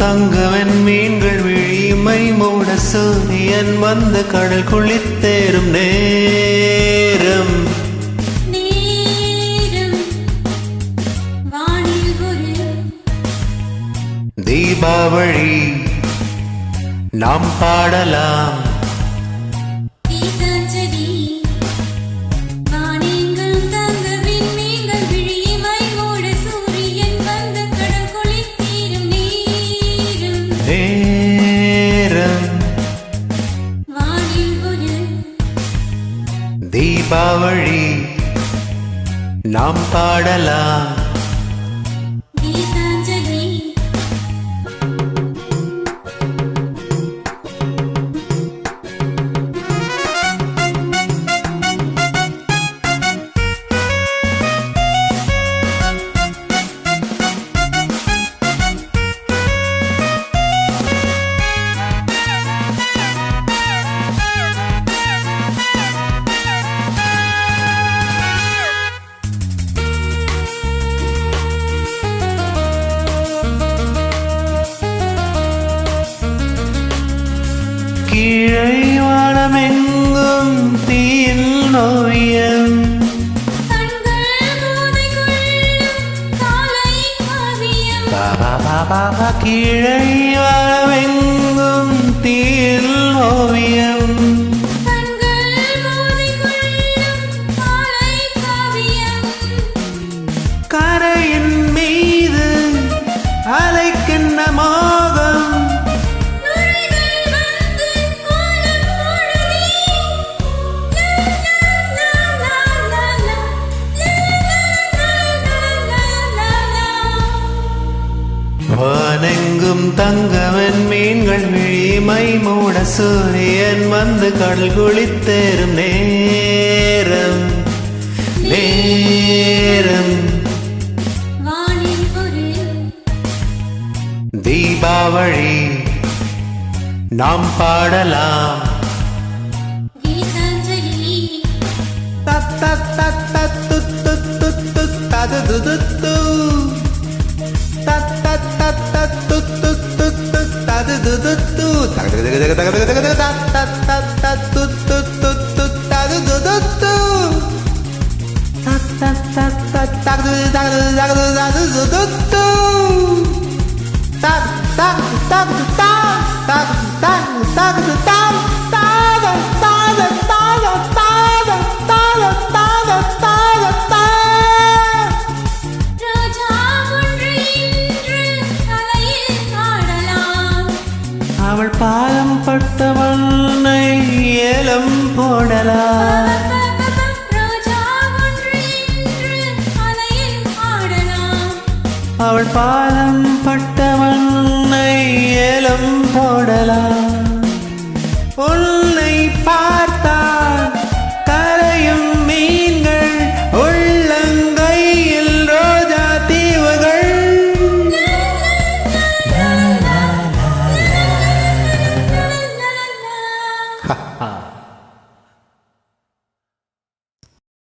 தங்கவன் மீன்கள் விழிமை மூட சூரியன் வந்து கடல் குளித்தேறும் நேரம் தீபாவளி நாம் பாடலாம் தீபாவளி நாம் பாடலாம் கீழை வானமெங்கும் தீயில் நோயம் கீழை வானமெங்கும் தீயில் ஓவியம் கரையின் மீது அலைக்கின்ற மோகம் வானெங்கும் தங்கவன் மீன்கள் விழிமை மூட சூரியன் வந்து கடல் குளித்தேறும் நேரம் நேரம் தீபாவளி நாம் பாடலாம் தத் தத் தத் தத் துத் துத் துத் துத் தது துத் து அவள் பாலம் பட்டவனை ஏலம் போடலாம் அவள் பாலம் பட்டவனை ஏலம் போடலாம்